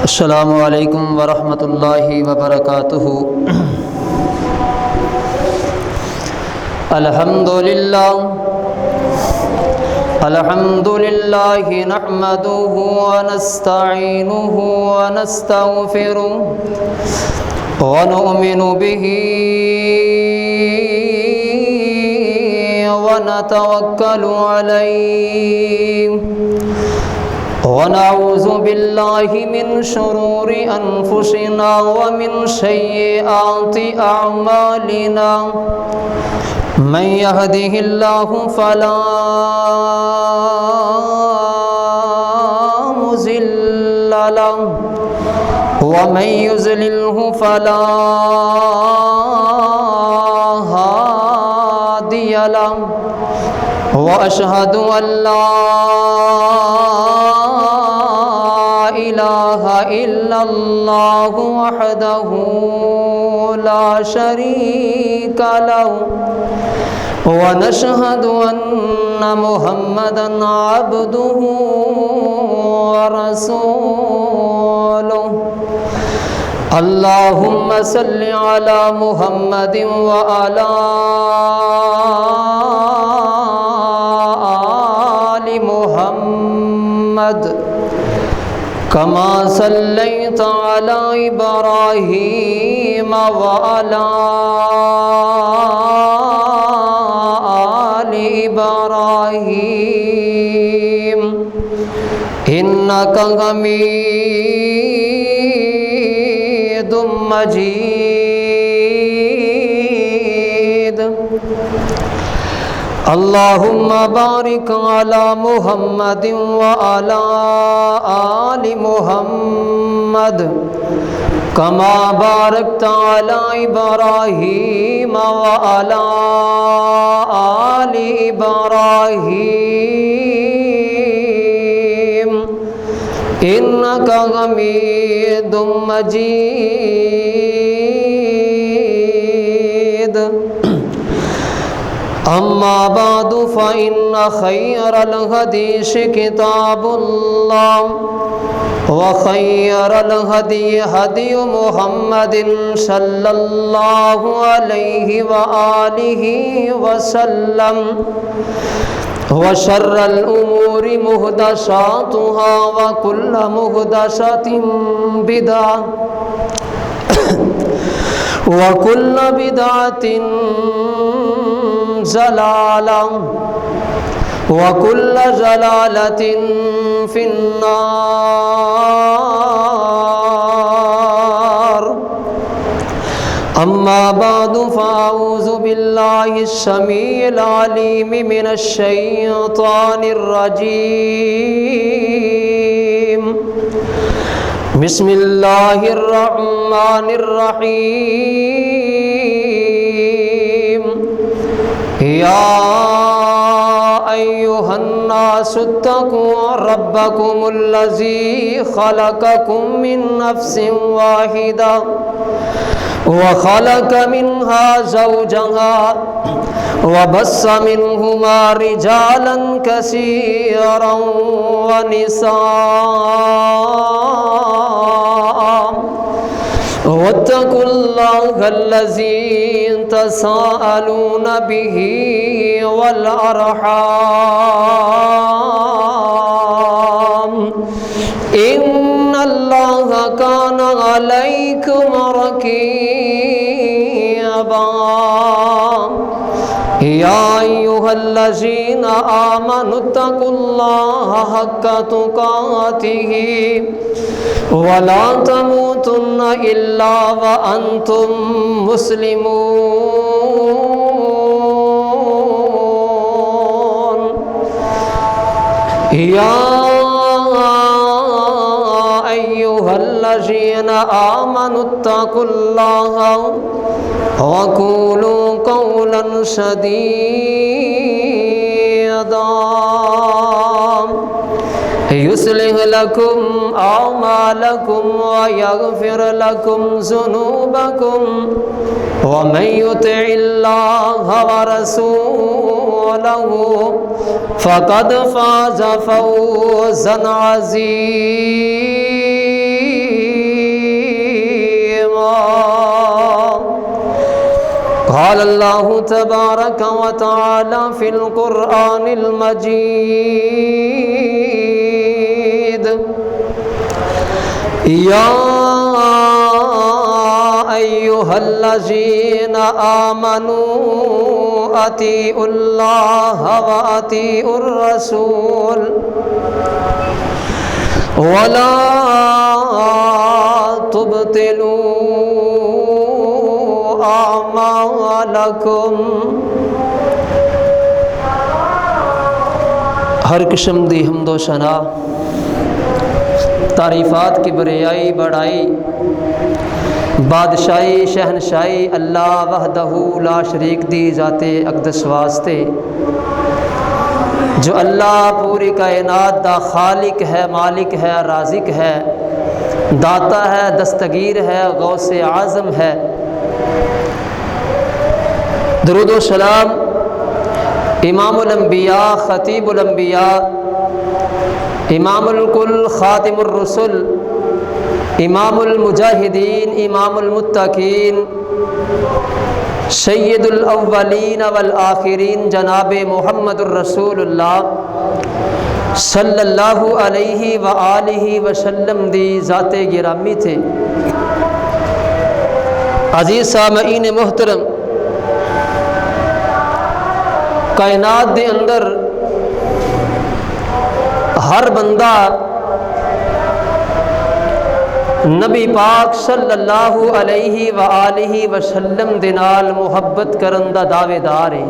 अस्सलामु अलैकुम वरहमतुल्लाहि वबरकातुहु। अल्हम्दुलिल्लाहि नहमदुहु व नस्तईनुहु व नस्तगफिरुहु व नु'मिनु बिही व नतवक्कलु अलैहि व नऊज़ु बिल्लाहि मिन शुरूरि अनफुसिना व मिन सय्यिआति अअमालिना। मन यहदिहिल्लाहु फला मुज़िल्ल लहु व मन युज़लिल्हु फला हादिय लहु व अशहदु अल्ला इलाहा इल्लल्लाहु वहदहु ला शरीका लहु व नशहदु अन्ना मुहम्मदन अब्दुहु व रसूलुहु। अल्लाहुम्मा सल्लि अला मुहम्मदिन व अला आलि मुहम्मद कमा सल्लैत अला इब्राहीम व अला आलि इब्राहीम इन्नका हमीदुम मजीद। अल्लाहुम्मा बारिक अला मुहम्मदिन व अला आलि मुहम्मद कमा बारकता अला इब्राहीम व अला आलि इब्राहीम इन्नका हमीदुम मजीद। अम्मा बादु फ़इन्न खैरल हदीस किताबुल्लाह व खैरल हदी हदी मुहम्मदिन सल्लल्लाहु अलैहि व आलिहि वसल्लम व शर्रल उमूरि मुहदसातुहा व कुल्ल मुहदसातिन बिदअह व कुल्ल बिदअतिन ज़लाला वकुल्ल ज़लालतिन फिन्नार। अम्मा बादु फ़ाऊज़ु बिल्लाहिश शमीइल अलीम मिनश शैतानिर रजीम। बिस्मिल्लाहिर रहमानिर रहीम। या अय्युहन्नासुत्तकू रब्बकुमुल्लज़ी खलक़कुम मिन नफ्सिन वाहिदा व खलक़ मिन्हा ज़ौजहा व बस्स मिन्हुमा रिजालन कसीरन व निसाअ वत्तकुल्लाहल्लज़ी तसाअलून बिही वल अरहाम इन्नल्लाहा काना अलैकुम रकीबा। या अय्युहल्लज़ीना आमनुत्तकुल्लाहा हक्का तुकातिही वला तमूतुन्ना इल्ला व अंतुम मुस्लिमून। या अय्युहल्लज़ीना आमनुत्तकुल्लाहा वक़ूलू क़ौलन सदीदा युस्लिह लकुम अमालकुम व यग़फिर लकुम ज़ुनूबकुम व मन युतिइल्लाह व रसूलहु फ़क़द फ़ाज़ फ़ौज़न अज़ीमा। क़ाल अल्लाहु तबारक व तआला फ़िल क़ुरआनिल मजीद। या अय्युहल्लज़ीना आमनू अतीउल्लाह व अतीउर रसूल वला तुबतिलू आमालकुम। हर किस्म दी हम्दो सना तारीफ़ात की बरियाई बढ़ाई बादशाही शहनशाही अल्लाह वहदहू ला शरीक दी ज़ाते अक़दस वास्ते जो अल्लाह पूरी कायनात दा खालिक है, मालिक है, राज़िक है, दाता है, दस्तगीर है, गौसे आज़म है। दरूद व सलाम इमामुल अंबिया खतीबुल अंबिया इमामुल कुल खातिमुर रुसुल इमामुल मुजाहिदीन इमामुल मुत्तकीन सय्यदुल अव्वलीन वल आखिरीन जनाब मुहम्मदुर रसूलुल्लाह सल्लल्लाहु अलैहि व आलिहि वसल्लम दी ज़ाते गिरामी थे। अज़ीज़ सामईन मोहतरम, कायनात दे अंदर हर बंदा नबी पाक सल्लल्लाहु अलैहि व आलिहि वसल्लम दे नाल मुहब्बत करन दा दावेदार है।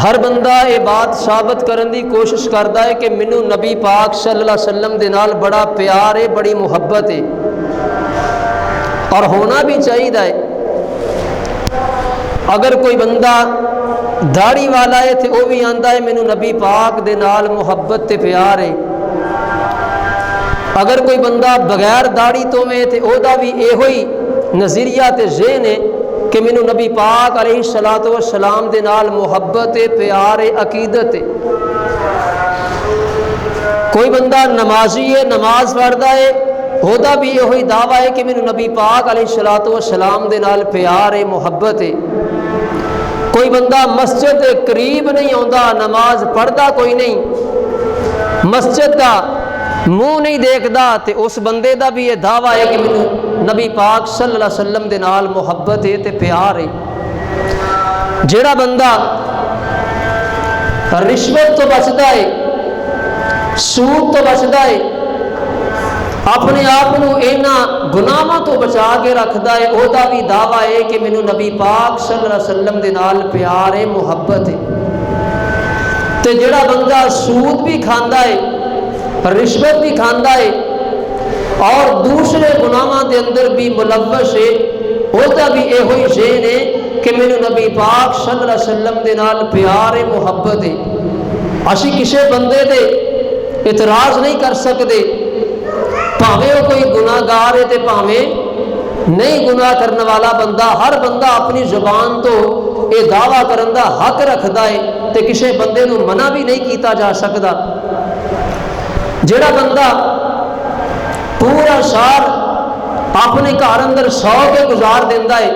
हर बंदा ये बात साबित करन दी कोशिश करता है कि मैनू नबी पाक सल्लल्लाहु अलैहि वसल्लम दे नाल बड़ा प्यार है, बड़ी मुहब्बत है और होना भी चाहिए है। अगर कोई बंदा दाढ़ी वाला है तो वह भी आंदा है मैनू नबी पाक दे नाल मुहब्बत ते प्यार है। अगर कोई बंदा बगैर दाढ़ी तो में तो वह भी यो ही नज़रिया ते ज़हन है कि मैनू नबी पाक अलैहिस्सलातु वस्सलाम दे नाल मुहब्बत है, प्यार है, अकीदत है। कोई बंदा नमाजी है, नमाज पढ़ता है, वह भी यो ही दावा है कि मैनू नबी पाक अलैहिस्सलातु वस्सलाम दे नाल प्यार है, मुहब्बत है। कोई बंदा मस्जिद के करीब नहीं आता, नमाज पढ़ता कोई नहीं, मस्जिद का मुँह नहीं देखता, तो उस बंदे का भी ये दावा है कि मैनू नबी पाक सल्लल्लाहु अलैहि वसल्लम दे नाल मुहब्बत है ते प्यार है। जेड़ा बंदा रिश्वत तो बचता है, सूद तो बचता है, अपने आप को इन्हां गुनाहां तो बचा के रखता है। ओहदा भी दावा है कि मैनू नबी पाक सल्लल्लाहु अलैहि वसल्लम दे नाल प्यार है, मुहब्बत है। तो जिहड़ा बंदा सूद भी खांदा है, रिश्वत भी खांदा है और दूसरे गुनाहां दे अंदर भी मुलव्वस है, ओहदा भी इहो ही शेन है कि मैनू नबी पाक सल्लल्लाहु अलैहि वसल्लम दे नाल प्यार है, मुहब्बत है। असी किसी बंदे दे इतराज़ नहीं कर सकते, भावें वो कोई गुनाहगार है तो भावें नहीं गुनाह करने वाला बंदा। हर बंदा अपनी जुबान तो ये दावा करने का हक रखता है, तो किसी बंदे को मना भी नहीं किया जा सकता। जिहड़ा बंदा पूरा साल अपने घर अंदर सौ के गुजार देंदा है,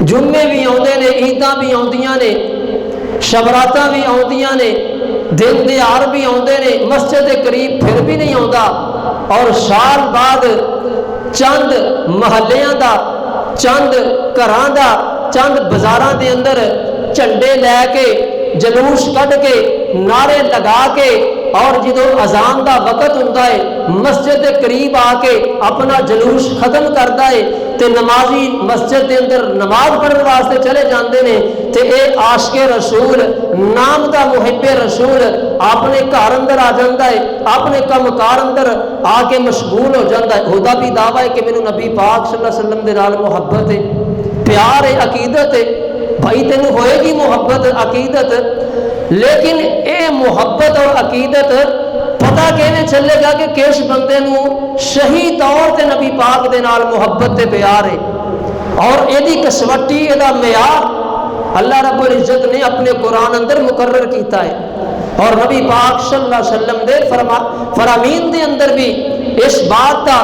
जुम्मे भी आउंदे ने, ईदां भी आउंदियां ने, शबरातां भी आउंदियां ने, दिन दिहाड़ भी आउंदे ने, मस्जिद के करीब फिर भी नहीं आता और साल बाद चंद महल्लियां दा, चंद घरां दा, चंद बाजारां दे अंदर झंडे लैके, जलूस कढ़ के, नारे लगा के और जो अजान का वक़्त होता है मस्जिद के करीब आके अपना जलूस खत्म करता है, तो नमाजी मस्जिद के अंदर नमाज पढ़ने वास्ते चले जाते हैं। तो ये आशिक़े रसूल नाम का मुहिब्बे रसूल अपने घर अंदर आ जाता है, अपने कमकार अंदर आके मशगूल हो जाता है। होदा भी दावा है कि मैनू नबी पाक सल्लल्लाहु अलैहि वसल्लम दे नाल मुहब्बत है, प्यार है, अकीदत है। भाई तेन होएगी मुहब्बत, अकीदत, लेकिन ये मुहब्बत और अकीदत पता किवें चलेगा कि किस बंदे नूं सही तौर पर नबी पाक दे नाल मुहब्बत ते प्यार है। और यदी कसवटी, यदा म्यार अल्लाह रब्बुल इज्जत ने अपने कुरान अंदर मुकर्रर किया है और नबी पाक सल्लल्लाहु अलैहि वसल्लम दे फरामीन दे अंदर भी इस बात का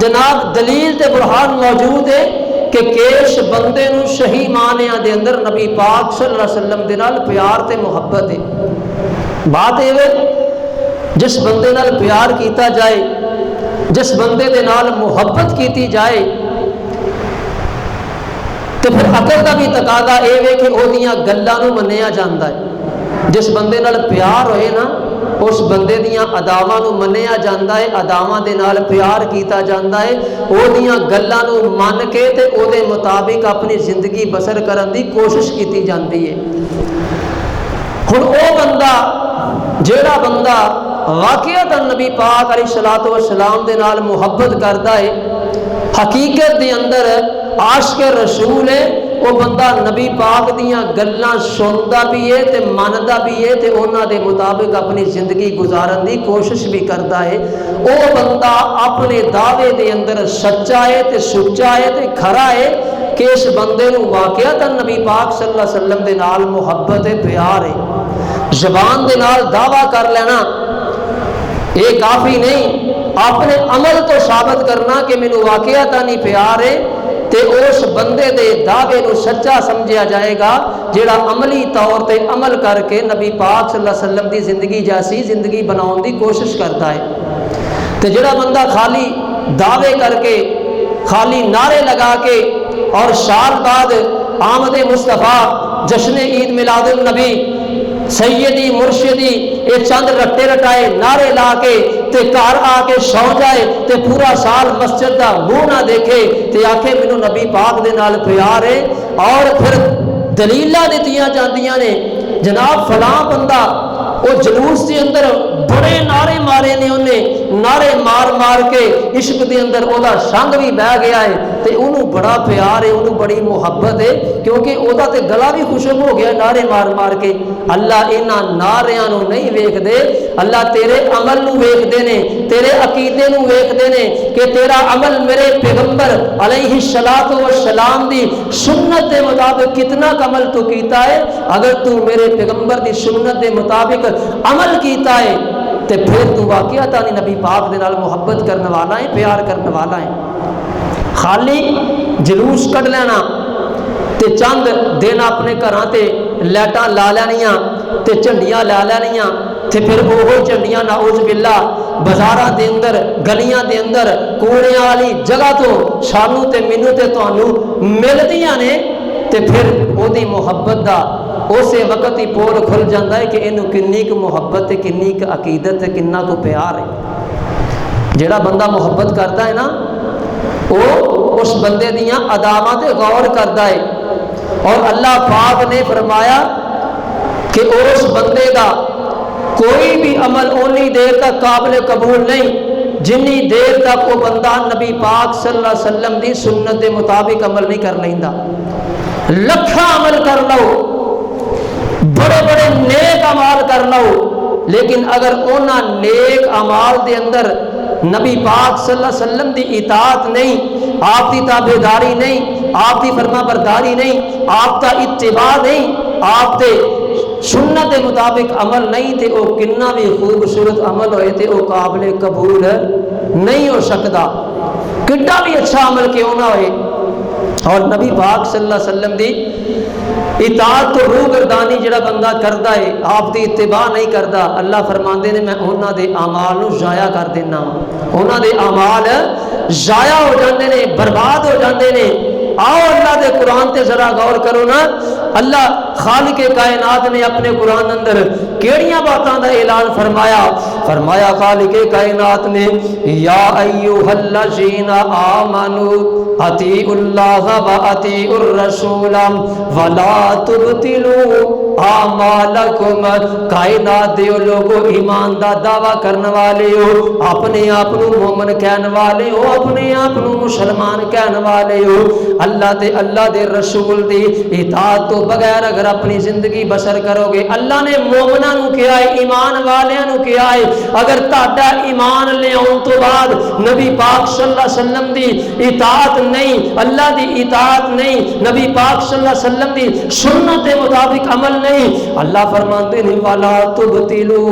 जनाब दलील ते बुरहान मौजूद है कि किस बंदे नूं सही मानिया दे अंदर नबी पाक सल्लल्लाहु अलैहि वसल्लम दे नाल प्यार ते मुहब्बत है। बात यह है जिस बंदे नाल प्यार किया जाए, जिस बंदे दे नाल मुहब्बत की जाए, तो फिर अकल का भी तकादा यह है कि ओदियां गल्लां नूं मन्निया जाता है। जिस बंदे नाल प्यार होए ना, उस बंदे दियां अदावां नूं मन्निया जाता है, अदावां दे नाल प्यार किया जाता है, ओदियां गल्लां नूं मन के ते ओदे मुताबिक अपनी जिंदगी बसर करने की कोशिश की जाती है। हुण वो बंदा जिहड़ा बंदा वाकईतन नबी पाक अलैहिस्सलातु वस्सलाम दे नाल मुहब्बत करता है, हकीकत दे अंदर आशिक़े रसूल है, वो बंदा नबी पाक दियां गल्लां सुनता भी है ते मनता भी है ते उन्हां दे मुताबिक अपनी जिंदगी गुजारन की कोशिश भी करता है। वो बंदा अपने दावे दे अंदर सच्चा है ते सुच्चा है ते खरा है कि इस बंदे नूं वाकईतन नबी पाक सल्लल्लाहु अलैहि वसल्लम दे नाल मुहब्बत है, प्यार है। ज़बान दे नाल दावा कर लेना ये काफ़ी नहीं, अपने अमल तो साबित करना कि मैनू वाकईतन ही प्यार है, तो उस बंदे दे दावे को सच्चा समझा जाएगा जिहड़ा अमली तौर पर अमल करके नबी पाक सल्लल्लाहु अलैहि वसल्लम की जिंदगी जैसी जिंदगी बनाने की कोशिश करता है। तो जिहड़ा बंदा खाली दावे करके, खाली नारे लगा के और साल बाद आमद मुस्तफ़ा, जश्न ईद मिलादुल नबी, सैयदी मुर्शिदी, ये चंद रट्टे रटाए नारे ला के ते घर आके सौ जाए ते पूरा साल मस्जिद का मुंह ना देखे ते आखे मैनू नबी पाक दे नाल प्यार है। और फिर दलीलां दित्तियां जांदियां ने, जनाब फलां बंदा वो जलूस के अंदर बड़े नारे मारे ने, उन्हें नारे मार मार के इश्क के अंदर ओदा संग भी बह गया है, तो उन्होंने बड़ा प्यार है, उन्होंने बड़ी मुहब्बत है, क्योंकि ओदा ते गला भी खुशक हो गया नारे मार मार के। अल्लाह इन्हां नारियां नूं नहीं वेखदे, अल्लाह तेरे अमल नूं वेखदे ने, तेरे अकीदे नूं वेखदे ने कि तेरा अमल मेरे पैगंबर अलैहिस्सलातु वस्सलाम दी सुन्नत के मुताबिक कितना अमल तू कीता है। अगर तू मेरे पैगंबर दी सुन्नत के मुताबिक अमल कीता है तो फिर तू वाकईतन नबी पाक दे नाल मुहब्बत करने वाला है, प्यार करने वाला है। खाली जलूस कढ़ लेना ते चंद दिन अपने घरां ते लाइटां ला लैनियां ते झंडियां ला लैनियां ते फिर वो झंडियां नाउज़ बिल्ला बाजारां दे अंदर, गलियां दे अंदर, कूड़े वाली जगह तो सानू ते मैनू ते तुहानू मिलदियां ने, ते फिर ओदी मुहब्बत दा उस वक्त ही पोल खुल जाता है कि इनू किन्नी क मुहब्बत है, किन्नी क अकीदत है, किन्ना को प्यार है। जिहड़ा बंदा मुहब्बत करता है ना वो उस बंदे दियां अदावां ते गौर करता है। और अल्लाह पाक ने फरमाया कि उस बंदे का कोई भी अमल उन्नी देर तक काबिल कबूल नहीं जिन्नी देर तक वो बंदा नबी पाक सल्लल्लाहु अलैहि वसल्लम की सुन्नत के मुताबिक अमल नहीं कर लेंदा। लखा अमल कर लो, बड़े बड़े नेक अमाल कर लो, लेकिन अगर उन्होंने नेक अमाल के अंदर नबी पाक सल्लल्लाहु अलैहि वसल्लम की इताअत नहीं, आपकी ताबेदारी नहीं, आपकी फरमा बरदारी नहीं, आपका इत्तिबा नहीं, आपके सुन्नत के मुताबिक अमल नहीं थे, वो कितना भी खूबसूरत अमल होए थे वो काबिल कबूल नहीं हो सकता, कितना भी अच्छा अमल क्यों ना होए। और नबी पाक सल्लल्लाहु अलैहि वसल्लम की इताअत तो रूह गर्दानी जिहड़ा बंदा करता है, आपकी इत्तिबा नहीं करता, अल्लाह फरमाते ने मैं उन्होंने अमाल नूं ज़ाया कर देना, उन्होंने अमाल ज़ाया हो जाते ने, बर्बाद हो जाते ने। आओ अल्लाह के कुरान ते जरा गौर करो ना, अल्लाह खालिक कायनात ने अपने कुरान अंदर केड़ियां बातों का ऐलान फरमाया। फरमाया खालिक कायनात ने या अय्युहल्लज़ीना आमनू अतीउल्लाह व अतीउर रसूल वला तुबतिलू आमालकुम। कायनात दे लोगो ईमान दा दावा करने वाले हो, अपने आप को मोमन कहने वाले हो, अपने आप को मुसलमान कहने वाले हो, अल्लाह ते अल्लाह दे रसूल दी इताअत तो बगैर अगर अपनी जिंदगी बसर करोगे, अल्लाह ने मोमना नूं कहा है, ईमान वालियां नूं कहा है, अगर ताड़ा ईमान लियाउण तो बाद नबी पाक सल्लल्लाहु अलैहि वसल्लम दी इताअत नहीं, अल्लाह दी इताअत नहीं, नबी पाक सल्लल्लाहु अलैहि वसल्लम दी सुन्नत के मुताबिक अमल नहीं, अल्लाह फरमाते हैं वाला तुबतिलू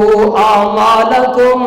आमालकुम,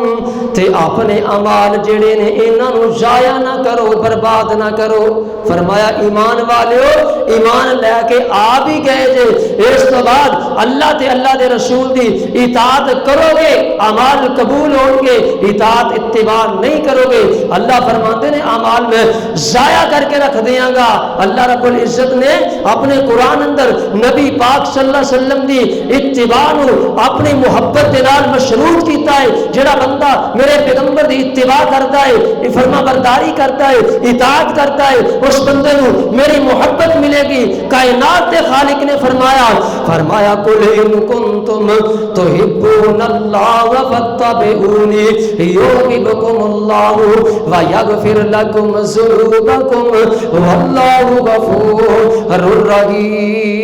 ते अपने अमाल जेड़े ने इन्हां नूं जाया ना करो, बर्बाद ना करो। फरमाया ईमान वाले हो, ईमान लैके आ भी गए जे, इस तो बाद अल्लाह ते अल्लाह दे रसूल दी इताअत करोगे, अमाल कबूल होंगे, इताअत इत्तिबा नहीं करोगे, अल्लाह फरमाते ने अमाल में जाया करके रख देंगा। अल्लाह रब्बुल इज्जत ने अपने कुरान अंदर नबी पाक सल्लल्लाहु अलैहि वसल्लम दी इत्तिबा नूं अपनी मुहब्बत दे नाल मशरूत कीता है। जेड़ा बंदा मेरे पैगंबर दी इत्तिबा करता है, फरमा बरदारी करता है, इताअत करता है, उस बंदे नूं मेरी मोहब्बत मिलेगी। कायनात के खालिक ने फरमाया कुल इन कुंतुम तुहिब्बूनल्लाह फत्तबिऊनी युहिब्बुकुमुल्लाहु व यगफिर लकुम ज़ुनूबकुम वल्लाहु गफूरुर रहीम।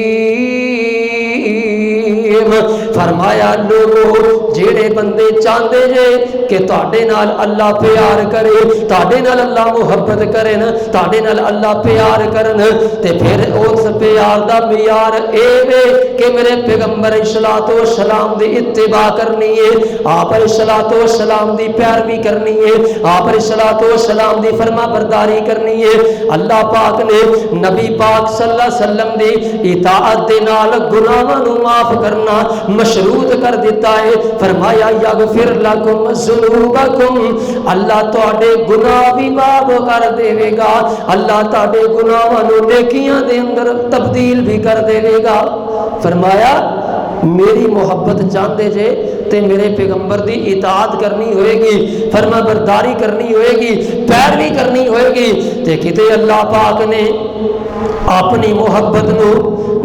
फरमाया लोगो जेड़े बंदे चाहते जे कि तुहाडे नाल अल्लाह प्यार करे, तुहाडे नाल अल्लाह मुहब्बत करे न, तुहाडे नाल अल्लाह प्यार करन, ते फिर उस प्यार दा मियार ए वे कि मेरे पैगंबर अलैहिस्सलातु वस्सलाम दी इत्तिबा करनी है, आप अलैहिस्सलातु वस्सलाम दी पैरवी करनी है, आप अलैहिस्सलातु वस्सलाम दी फरमा बरदारी करनी है। अल्लाह पाक ने नबी पाक सल्लल्लाहु अलैहि वसल्लम दी इताअत दे नाल गुनाहां नूं माफ करना मशरूत कर दिता है। फरमाया यगफिर लकुम ज़ुनूबकुम, अल्लाह तुहाडे गुनाह भी माफ कर देवेगा, अल्लाह तुहाडे गुनाहां नूं नेकियां दे अंदर तब्दील भी कर देवेगा। फरमाया मेरी मोहब्बत चाहते जे ते मेरे पैगंबर की इताअत करनी होएगी, फरमा बरदारी करनी होएगी, पैरवी करनी होएगी। ते किते अल्लाह पाक ने अपनी मोहब्बत नूं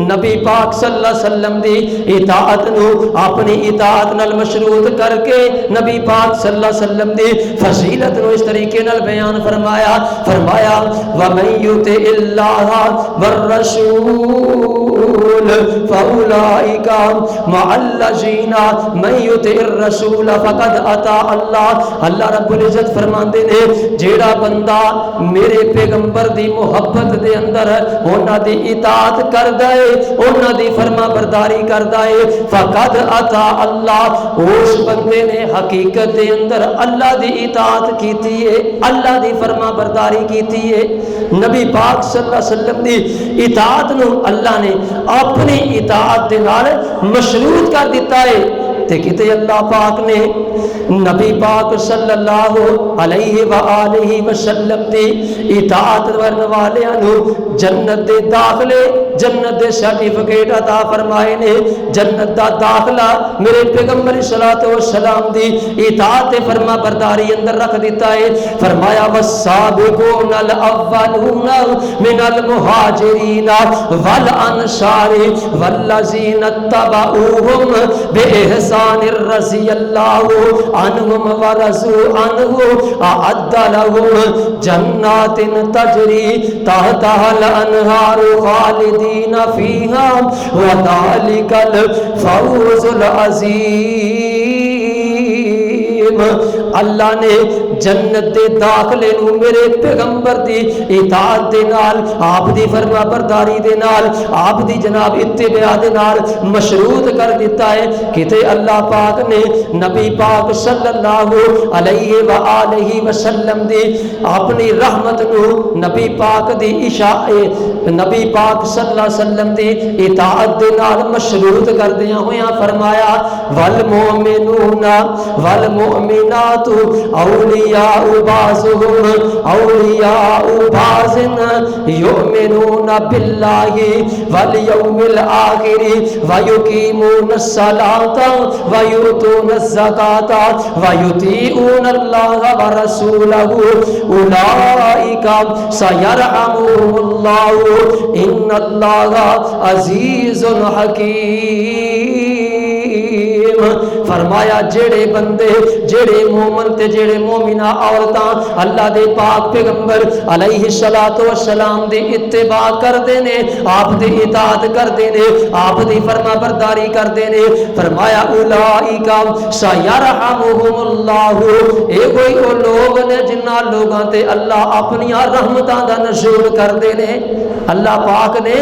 नबी पाक सल्लल्लाहु अलैहि वसल्लम दी इताअत नूं अपनी इताअत नाल मशरूत करके नबी पाक सल्लल्लाहु अलैहि वसल्लम दी फजीलत नूं इस तरीके नाल बयान फरमाया व मन युतिइल्लाह वर रसूल फउलाइका मअल्लज़ीना मन युतिइर रसूल फकद अता अल्लाह। अल्लाह रब्बुल इज्जत फरमाते ने जेड़ा बंदा मेरे पैगंबर दी मोहब्बत दे अंदर उन्हां दी इताअत करदा है, उन्हां दी फरमा बरदारी करदा है, फकद अता अल्लाह, उस बंदे ने हकीकत दे अंदर अल्लाह दी इताअत कीती है, अल्लाह दी फरमा बरदारी कीती है। नबी पाक सल्लल्लाहु अलैहि वसल्लम दी इताअत नूं अल्लाह ने अपनी इताअत दे नाल मशरूत कर दिता है। ते किते अल्लाह पाक ने नबी पाक सल्लल्लाहु अलैहि व आलिहि वसल्लम दी इताअत करने वालियां नूं जन्नत दे दाखले जन्नत दे सर्टिफिकेट अता फरमाए ने, जन्नत दा दाखला मेरे पैगंबर सलातो व सलाम दी इताअत फरमा बरदारी अंदर रख दिता है। फरमाया वस्साबिकूनल अव्वलूना मिनल मुहाजिरीना वल अंसारी वल्लज़ीना तबऊहुम बिइहसानिर रज़ियल्लाहु अन्हुम व रज़ू अन्हु अअद्द लहुम जन्नातिन तजरी तहतहल अनहारु खालिदीना फीहा व ज़ालिकल फौज़ुल अज़ीम। अल्लाह ने जन्नत दे दाखले नूं मेरे पैगंबर दी इताअत दे नाल, आप दी फरमा बरदारी दे नाल, आप दी जनाब इत्तिबा दे नाल मशरूत कर दिता है। किते अल्लाह पाक ने नबी पाक सल्लल्लाहु अलैहि व आलिहि वसल्लम दी अपनी रहमत नूं नबी पाक दी इशाए नबी पाक सल्लल्लाहु अलैहि वसल्लम दी इताअत दे नाल मशरूत करदियां होया फरमाया वल मोमिनूना वल मोमिनातु औलियाउ बाज़ुहुम औलियाउ बाज़िन युमिनूना बिल्लाहि वल यौमिल आखिरि व युकीमूनस सलाता व यूतूनज़ ज़काता व युतीऊनल्लाह व रसूलहु उलाइका सयरहमुहुमुल्लाहु इन्नल्लाहा अज़ीज़ुन हकीम। फरमाया जेड़े बंदे जेड़े मोमन ते जेड़े मोमिना औरतां अल्लाह दे पाक पैगंबर अलैहि सलातो व सलाम दी इत्तिबा करदे ने, आप दी इताअत करदे ने, आप दी फरमा बरदारी करदे ने, फरमाया उलाइका सयरहमुहुमुल्लाहु, ए कोई ओ लोग ने जिन्हां लोगां ते अल्लाह अपनी रहमतां दा नज़ूल करदे ने। अल्लाह पाक ने